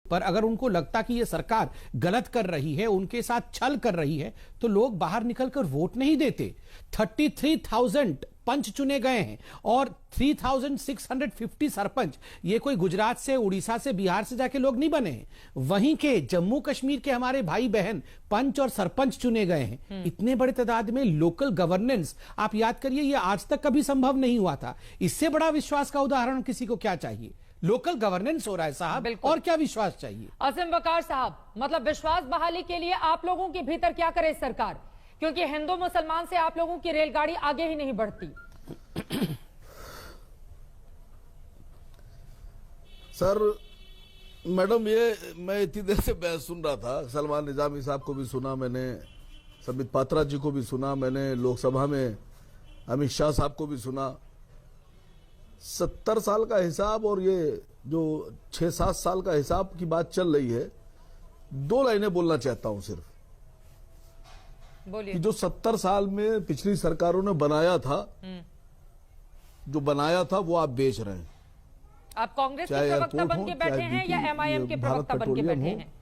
पर अगर उनको लगता कि ये सरकार गलत कर रही है, उनके साथ छल कर रही है, तो लोग बाहर निकलकर वोट नहीं देते। 33,000 पंच चुने गए हैं और 3,650 सरपंच। ये कोई गुजरात से, उड़ीसा से, बिहार से जाके लोग नहीं बने हैं। वहीं के जम्मू कश्मीर के हमारे भाई बहन पंच और सरपंच चुने गए हैं। इतने बड़े तादाद में लोकल गवर्नेंस, आप याद करिए, ये आज तक कभी संभव नहीं हुआ था। इससे बड़ा विश्वास का उदाहरण किसी को क्या चाहिए? लोकल गवर्नेंस हो रहा है साहब, और क्या विश्वास चाहिए? असीम वकार साहब, मतलब विश्वास बहाली के लिए आप लोगों के भीतर क्या करे सरकार? क्योंकि हिंदू मुसलमान से आप लोगों की रेलगाड़ी आगे ही नहीं बढ़ती। सर मैडम, ये मैं इतनी देर से बहस सुन रहा था। सलमान निजामी साहब को भी सुना मैंने, संबित पात्रा जी को भी सुना मैंने, लोकसभा में अमित शाह साहब को भी सुना। 70 साल का हिसाब और ये जो 6-7 साल का हिसाब की बात चल रही है। 2 लाइनें बोलना चाहता हूं सिर्फ। बोलिए। कि जो 70 साल में पिछली सरकारों ने बनाया था, जो बनाया था वो आप बेच रहे हैं। आप कांग्रेस के प्रवक्ता बन के बैठे हैं या एमआईएम के प्रवक्ता बन के बैठे हैं?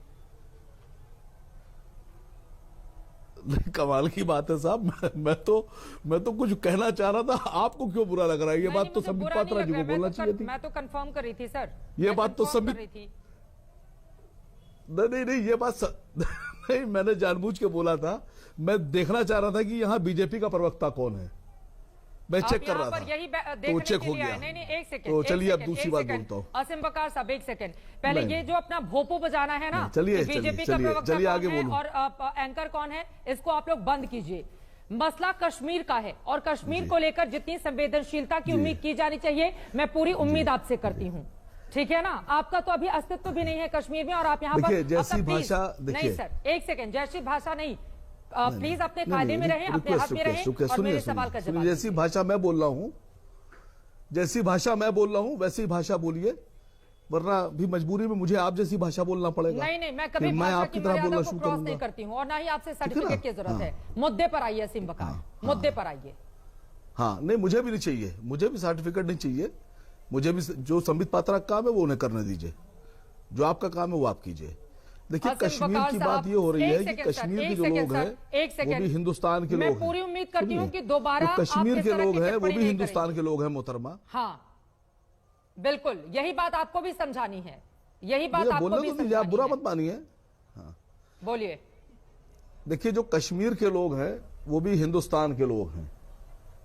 कमाल की बात है साहब। मैं तो कुछ कहना चाह रहा था, आपको क्यों बुरा लग रहा है? ये बात तो संबित पात्रा जी को बोलना चाहिए थी। मैं तो कंफर्म कर रही थी सर। ये बात तो संबित नहीं, ये बात नहीं, मैंने जानबूझ के बोला था। मैं देखना चाह रहा था कि यहाँ बीजेपी का प्रवक्ता कौन है। मैं चेक कर रहा था, तो चेक हो गया। नहीं, एक सेकंड। तो चलिए अब दूसरी बात बोलता हूँ। असीम वकार साहब, एक सेकंड पहले ये जो अपना भोपू बजाना है ना, चलिए बीजेपी का प्रवक्ता कौन है और एंकर कौन है, इसको आप लोग बंद कीजिए। मसला कश्मीर का है और कश्मीर को लेकर जितनी संवेदनशीलता की उम्मीद की जानी चाहिए, मैं पूरी उम्मीद आपसे करती हूँ। ठीक है ना? आपका तो अभी अस्तित्व भी नहीं है कश्मीर में और आप यहाँ पर जैसी भाषा, नहीं सर, एक सेकंड, जैसी भाषा नहीं, प्लीज अपने कायदे में रहें, अपने हक में रहें और मेरे सवाल का जवाब। जैसी भाषा मैं बोल रहा हूँ, जैसी भाषा मैं बोल रहा हूँ वैसी भाषा बोलिए, वरना भी मजबूरी में मुझे आप जैसी भाषा बोलना पड़ेगा। नहीं, मैं कभी भाषा की मर्यादा को क्रॉस नहीं करती हूँ और ना ही आपसे सर्टिफिकेट की जरूरत है। मुद्दे पर आइए असीम वकार, मुद्दे पर आइए। हाँ, नहीं, मुझे भी नहीं चाहिए, मुझे भी सर्टिफिकेट नहीं चाहिए। मुझे भी जो संबित पात्रा का काम है वो उन्हें करने दीजिए, जो आपका काम है वो आप कीजिए। देखिए, कश्मीर की बात ये हो रही है कि कश्मीर के जो लोग हैं वो भी हिंदुस्तान के लोग हैं। मैं पूरी उम्मीद करती हूँ कि दोबारा कश्मीर के लोग हैं वो भी हिंदुस्तान के लोग हैं मोहतरमा। हाँ बिल्कुल, यही बात आपको भी समझानी है, यही बात आपको भी समझानी है। आप बुरा मत मानिए। हाँ बोलिए। देखिए, जो कश्मीर के लोग हैं वो भी हिंदुस्तान के लोग हैं,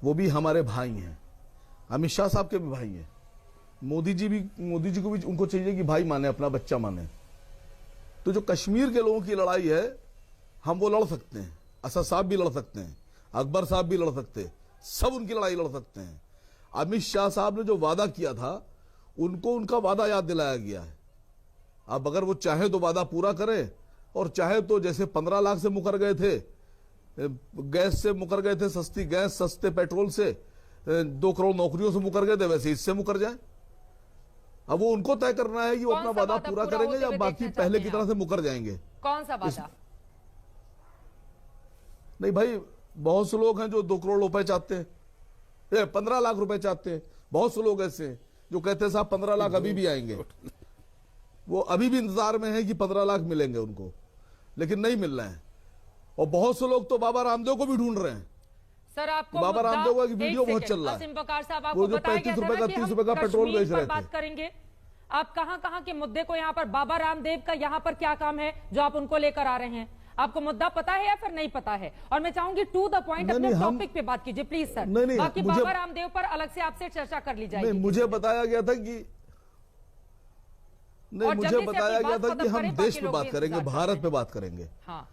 वो भी हमारे भाई हैं। अमित शाह साहब के भी भाई हैं। मोदी जी को भी उनको चाहिए कि भाई माने, अपना बच्चा माने। तो जो कश्मीर के लोगों की लड़ाई है, हम वो लड़ सकते हैं। असद साहब भी लड़ सकते हैं, अकबर साहब भी लड़ सकते हैं, सब उनकी लड़ाई लड़ सकते हैं। अमित शाह साहब ने जो वादा किया था, उनको उनका वादा याद दिलाया गया है। अब अगर वो चाहे तो वादा पूरा करें, और चाहे तो जैसे 15 लाख से मुकर गए थे, गैस से मुकर गए थे, सस्ती गैस, सस्ते पेट्रोल से, 2 करोड़ नौकरियों से मुकर गए थे, वैसे इससे मुकर जाए। अब वो उनको तय करना है कि वो अपना वादा पूरा करेंगे या बाकी पहले की तरह से मुकर जाएंगे। कौन सा वादा? नहीं भाई, बहुत से लोग हैं जो 2 करोड़ रुपए चाहते हैं, 15 लाख रुपए चाहते हैं। बहुत से लोग ऐसे हैं जो कहते हैं साहब 15 लाख अभी भी आएंगे। वो अभी भी इंतजार में है कि 15 लाख मिलेंगे उनको, लेकिन नहीं मिल रहे हैं। और बहुत से लोग तो बाबा रामदेव को भी ढूंढ रहे हैं। सर, आपको बाबा रामदेव का वीडियो बहुत चल रहा है। असीम वकार साहब, आपको बताया गया था ना कि 30 रुपए का पेट्रोल बेच रहे थे। बात करेंगे। आप कहां के मुद्दे को, यहाँ पर बाबा रामदेव का यहाँ पर क्या काम है जो आप उनको लेकर आ रहे हैं? आपको मुद्दा पता है या फिर नहीं पता है? और मैं चाहूंगी टू द पॉइंट अपने टॉपिक पे बात कीजिए प्लीज सर। बाकी बाबा रामदेव पर अलग से आपसे चर्चा कर ली जाएगी। मुझे बताया गया था कि मुझे बताया गया था कि हम देश पे बात करेंगे, भारत पे बात करेंगे। हाँ,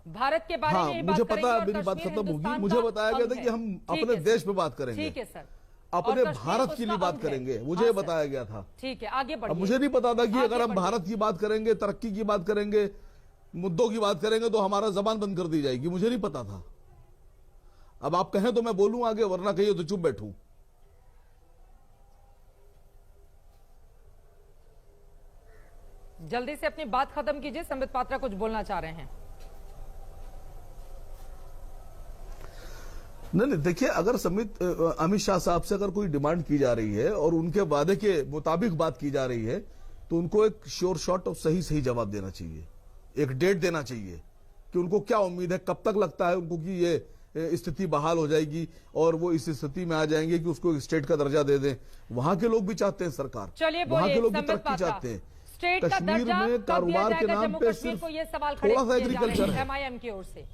भारत के बारे में मुझे पता है, मेरी बात खत्म होगी। मुझे बताया गया था कि हम अपने देश पे बात करेंगे। ठीक है सर, अपने भारत के लिए बात करेंगे, मुझे बताया गया था। ठीक है, आगे बढ़िए। मुझे नहीं पता था कि अगर हम भारत की बात करेंगे, तरक्की की बात करेंगे, मुद्दों की बात करेंगे तो हमारा जबान बंद कर दी जाएगी। मुझे नहीं पता था। अब आप कहें तो मैं बोलूं आगे, वरना कहिए तो चुप बैठूं। जल्दी से अपनी बात खत्म कीजिए, संबित पात्रा कुछ बोलना चाह रहे हैं। नहीं, देखिए, अगर अमित शाह साहब से अगर कोई डिमांड की जा रही है और उनके वादे के मुताबिक बात की जा रही है, तो उनको एक श्योर शॉट और सही सही जवाब देना चाहिए, एक डेट देना चाहिए कि उनको क्या उम्मीद है, कब तक लगता है उनको कि ये स्थिति बहाल हो जाएगी और वो इस स्थिति में आ जाएंगे कि उसको स्टेट का दर्जा दे दें। वहां के लोग भी चाहते हैं सरकार, वहां के लोग भी तरक्की चाहते हैं। स्टेट का कश्मीर दर्जा में कारोबार के नाम पे सिर्फ सिर्फ ये सवाल थोड़ा सा खड़े किए जा रहे एग्रीकल्चर हैं है। एमआईएम की ओर से।